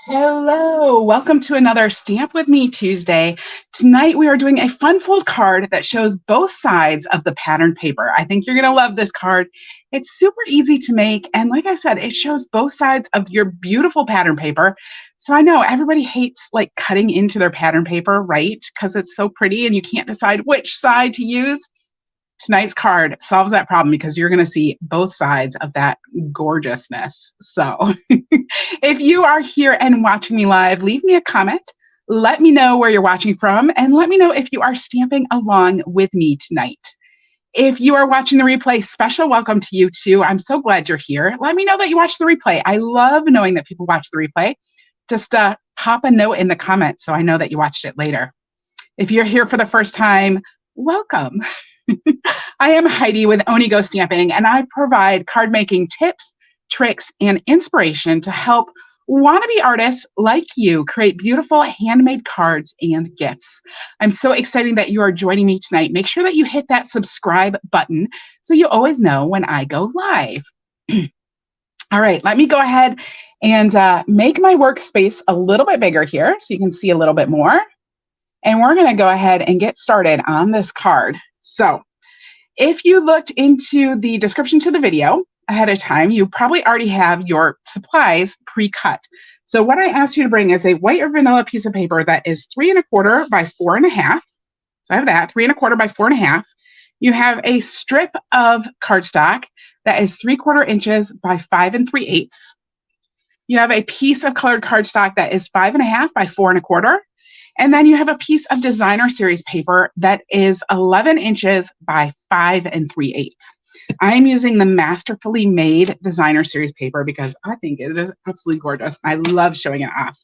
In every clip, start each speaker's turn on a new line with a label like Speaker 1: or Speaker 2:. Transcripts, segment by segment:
Speaker 1: Hello, welcome to another Stamp With Me Tuesday. Tonight we are doing a fun fold card that shows both sides of the pattern paper. I think you're going to love this card. It's super easy to make, and like I said, it shows both sides of your beautiful pattern paper. So I know everybody hates like cutting into their pattern paper, right? Because it's so pretty and you can't decide which side to use. Tonight's card solves that problem because you're going to see both sides of that gorgeousness. So if you are here and watching me live, leave me a comment. Let me know where you're watching from, and let me know if you are stamping along with me tonight. If you are watching the replay, special welcome to you too. I'm so glad you're here. Let me know that you watched the replay. I love knowing that people watch the replay. Just pop a note in the comments so I know that you watched it later. If you're here for the first time, welcome. I am Heidi with Onigo Stamping, and I provide card making tips, tricks, and inspiration to help wannabe artists like you create beautiful handmade cards and gifts. I'm so excited that you are joining me tonight. Make sure that you hit that subscribe button so you always know when I go live. All right, let me go ahead and make my workspace a little bit bigger here so you can see a little bit more. And we're going to go ahead and get started on this card. So if you looked into the description to the video ahead of time, you probably already have your supplies pre-cut. So what I asked you to bring is a white or vanilla piece of paper that is 3 1/4 by 4 1/2. So I have that, 3 1/4 by 4 1/2. You have a strip of cardstock that is 3/4 inches by 5 3/8. You have a piece of colored cardstock that is 5 1/2 by 4 1/4. And then you have a piece of designer series paper that is 11 inches by 5 3/8. I am using the Masterfully Made designer series paper because I think it is absolutely gorgeous. I love showing it off.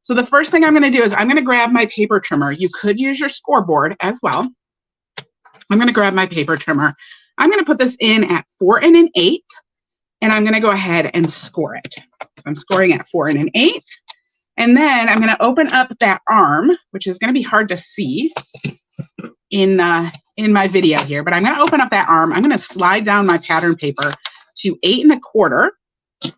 Speaker 1: So the first thing I'm going to do is I'm going to grab my paper trimmer. You could use your scoreboard as well. I'm going to grab my paper trimmer. I'm going to put this in at 4 1/8, and I'm going to go ahead and score it. So I'm scoring at 4 1/8. And then I'm going to open up that arm, which is going to be hard to see in my video here, but I'm going to open up that arm. I'm going to slide down my pattern paper to 8 1/4. I'm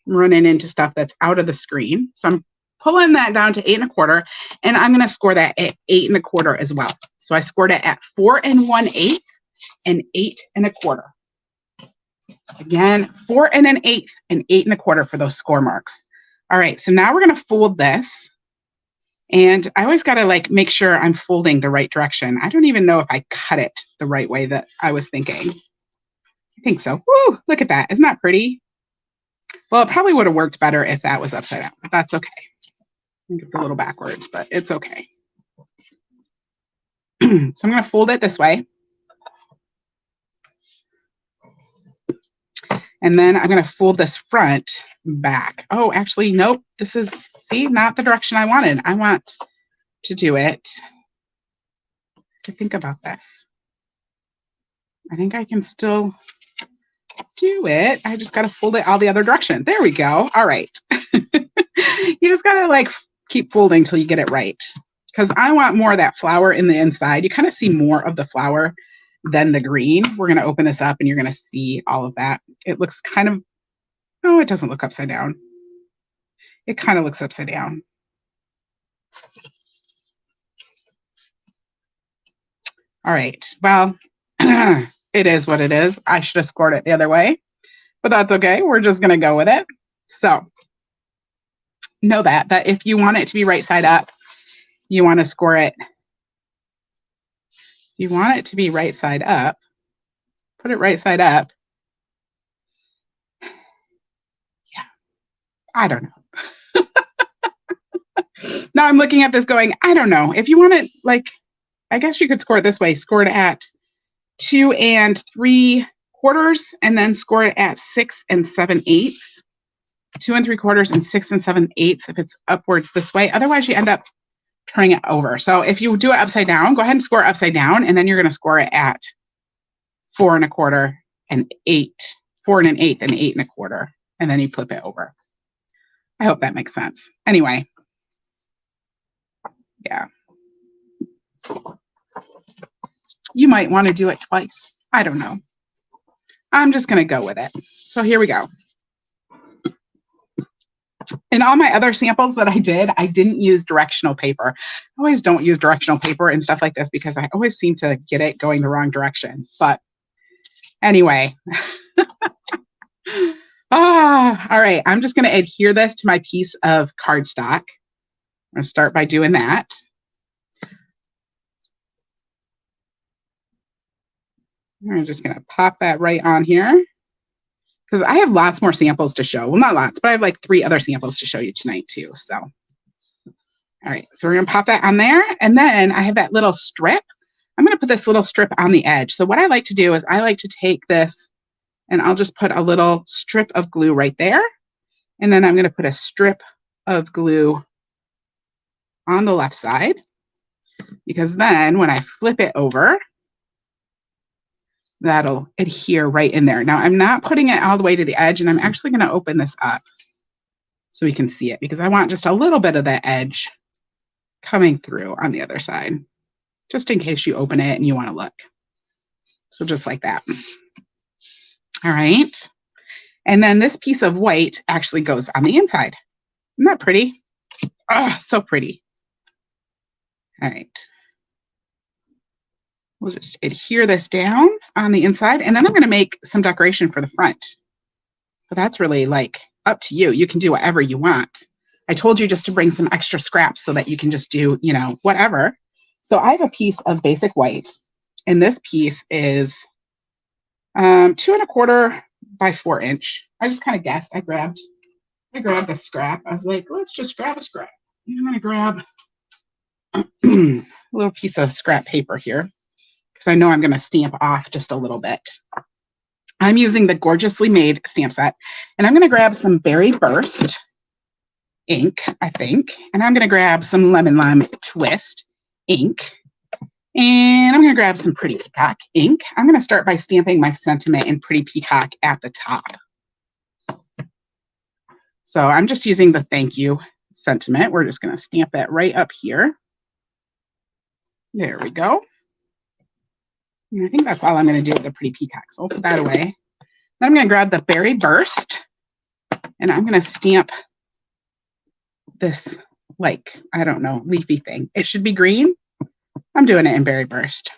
Speaker 1: running into stuff that's out of the screen. So I'm pulling that down to 8 1/4, and I'm going to score that at 8 1/4 as well. So I scored it at 4 1/8 and 8 1/4. Again, 4 1/8 and 8 1/4 for those score marks. All right, so now we're going to fold this. And I always got to like make sure I'm folding the right direction. I don't even know if I cut it the right way that I was thinking. I think so. Woo, look at that. Isn't that pretty? Well, it probably would have worked better if that was upside down, but that's okay. I think it's a little backwards, but it's okay. So I'm going to fold it this way. And then I'm going to fold this front back. Oh, actually, nope. This is, see, not the direction I wanted. I want to do it. To think about this. I think I can still do it. I just got to fold it all the other direction. There we go. All right. You just got to like keep folding till you get it right. Because I want more of that flower in the inside. You kind of see more of the flower than the green. We're going to open this up and you're going to see all of that. It looks kind of, oh, it doesn't look upside down. It kind of looks upside down. All right, well, it is what it is. I should have scored it the other way, but that's okay. We're just going to go with it. So know that if you want it to be right side up, you want to score it. You want it to be right side up. Put it right side up. Yeah, I don't know. Now I'm looking at this going, I don't know. If you want it, like, I guess you could score it this way. Score it at 2 3/4 and then score it at 6 7/8. 2 3/4 and 6 7/8 if it's upwards this way. Otherwise, you end up turning it over. So if you do it upside down, go ahead and score it upside down, and then you're going to score it at 4 1/4 and 8, 4 1/8 and 8 1/4, and then you flip it over. I hope that makes sense. Anyway, yeah. You might want to do it twice. I don't know. I'm just going to go with it. So here we go. In all my other samples that I didn't use directional paper. I always don't use directional paper and stuff like this because I always seem to get it going the wrong direction. But anyway, all right. I'm just going to adhere this to my piece of cardstock. I'm going to start by doing that. I'm just going to pop that right on here because I have lots more samples to show. Well, not lots, but I have like 3 other samples to show you tonight too. So, all right. So we're going to pop that on there. And then I have that little strip. I'm going to put this little strip on the edge. So what I like to do is I like to take this and I'll just put a little strip of glue right there. And then I'm going to put a strip of glue on the left side, because then when I flip it over, that'll adhere right in there. Now I'm not putting it all the way to the edge, and I'm actually going to open this up so we can see it because I want just a little bit of that edge coming through on the other side, just in case you open it and you want to look. So just like that. All right. And then this piece of white actually goes on the inside. Isn't that pretty? Oh, so pretty. All right. We'll just adhere this down on the inside, and then I'm going to make some decoration for the front. But that's really like up to you. You can do whatever you want. I told you just to bring some extra scraps so that you can just do, you know, whatever. So I have a piece of basic white, and this piece is 2 1/4 by 4 inch. I just kind of guessed. I grabbed a scrap. I was like, let's just grab a scrap. I'm going to grab a little piece of scrap paper here, because I know I'm going to stamp off just a little bit. I'm using the Gorgeously Made stamp set, and I'm going to grab some Berry Burst ink, I think, and I'm going to grab some Lemon Lime Twist ink, and I'm going to grab some Pretty Peacock ink. I'm going to start by stamping my sentiment in Pretty Peacock at the top. So I'm just using the thank you sentiment. We're just going to stamp that right up here. There we go. And I think that's all I'm going to do with the Pretty Peacock. So I'll put that away. Then I'm going to grab the Berry Burst, and I'm going to stamp this, like, I don't know, leafy thing. It should be green. I'm doing it in Berry Burst.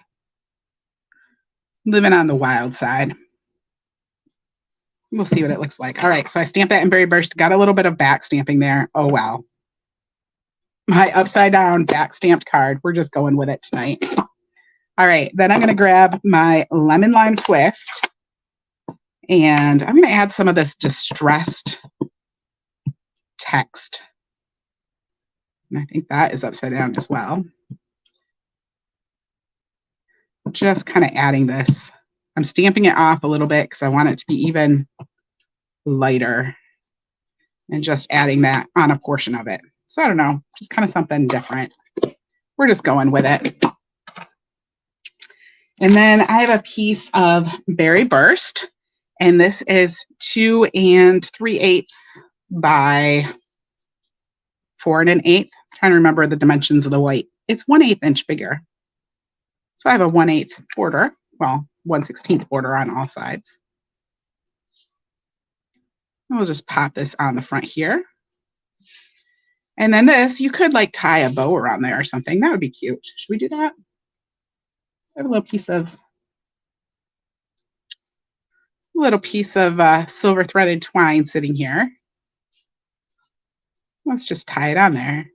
Speaker 1: Living on the wild side. We'll see what it looks like. All right, so I stamped that in Berry Burst. Got a little bit of back stamping there. Oh, wow. My upside down back stamped card. We're just going with it tonight. All right, then I'm going to grab my Lemon Lime Twist, and I'm going to add some of this distressed text. And I think that is upside down as well. Just kind of adding this. I'm stamping it off a little bit because I want it to be even lighter, and just adding that on a portion of it. So I don't know, just kind of something different. We're just going with it. And then I have a piece of Berry Burst, and this is 2 3/8 by 4 1/8. Trying to remember the dimensions of the white. It's 1/8 inch bigger. So I have a 1/8 border, well, 1/16 border on all sides. And we'll just pop this on the front here. And then this, you could like tie a bow around there or something. That would be cute. Should we do that? I have a little piece of silver threaded twine sitting here. Let's just tie it on there.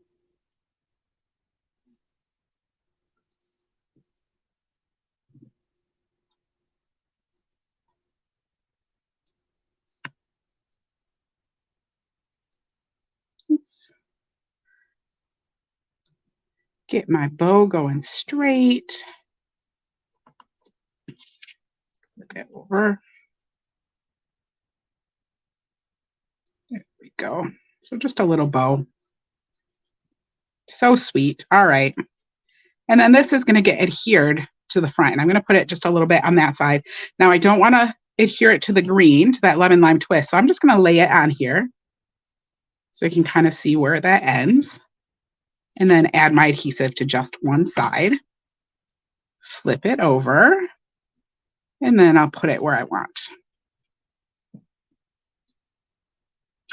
Speaker 1: Oops. Get my bow going straight. Look it over. There we go. So just a little bow. So sweet. All right. And then this is going to get adhered to the front. And I'm going to put it just a little bit on that side. Now I don't want to adhere it to the green, to that lemon lime twist. So I'm just going to lay it on here so you can kind of see where that ends. And then add my adhesive to just one side. Flip it over. And then I'll put it where I want.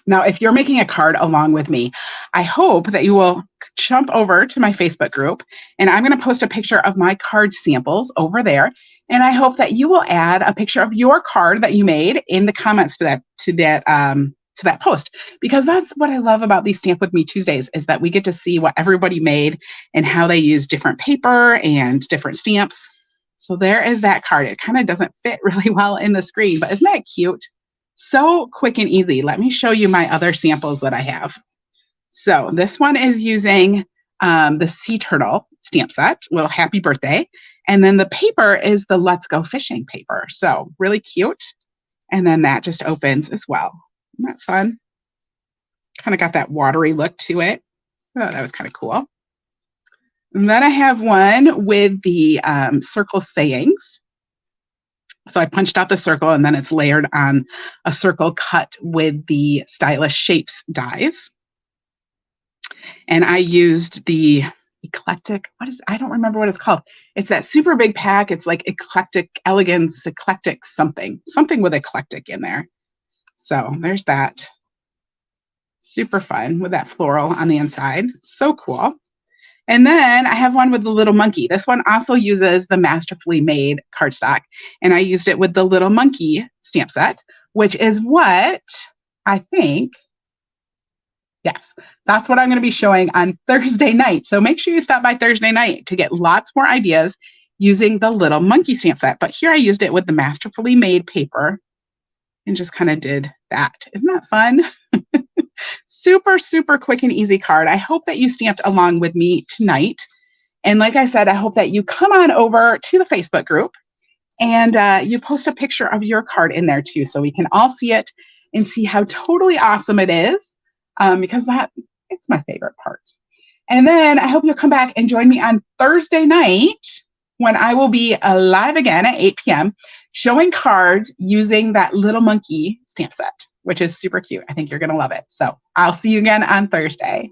Speaker 1: Now, if you're making a card along with me, I hope that you will jump over to my Facebook group, and I'm going to post a picture of my card samples over there. And I hope that you will add a picture of your card that you made in the comments to that post, because that's what I love about these Stamp With Me Tuesdays, is that we get to see what everybody made and how they use different paper and different stamps. So there is that card. It kind of doesn't fit really well in the screen, but isn't that cute? So quick and easy. Let me show you my other samples that I have. So this one is using the Sea Turtle stamp set, little happy birthday. And then the paper is the Let's Go Fishing paper. So really cute. And then that just opens as well. Isn't that fun? Kind of got that watery look to it. Oh, that was kind of cool. And then I have one with the circle sayings. So I punched out the circle, and then it's layered on a circle cut with the Stylish Shapes dies. And I used the eclectic, I don't remember what it's called. It's that super big pack. It's like eclectic elegance, eclectic something with eclectic in there. So there's that. Super fun with that floral on the inside. So cool. And then I have one with the little monkey. This one also uses the Masterfully Made cardstock, and I used it with the little monkey stamp set, which is what I think, yes, that's what I'm going to be showing on Thursday night. So make sure you stop by Thursday night to get lots more ideas using the little monkey stamp set. But here I used it with the Masterfully Made paper and just kind of did that. Isn't that fun? Super, super quick and easy card. I hope that you stamped along with me tonight. And like I said, I hope that you come on over to the Facebook group and you post a picture of your card in there too, so we can all see it and see how totally awesome it is, because it's my favorite part. And then I hope you'll come back and join me on Thursday night when I will be live again at 8 p.m. showing cards using that little monkey stamp set, which is super cute. I think you're going to love it. So I'll see you again on Thursday.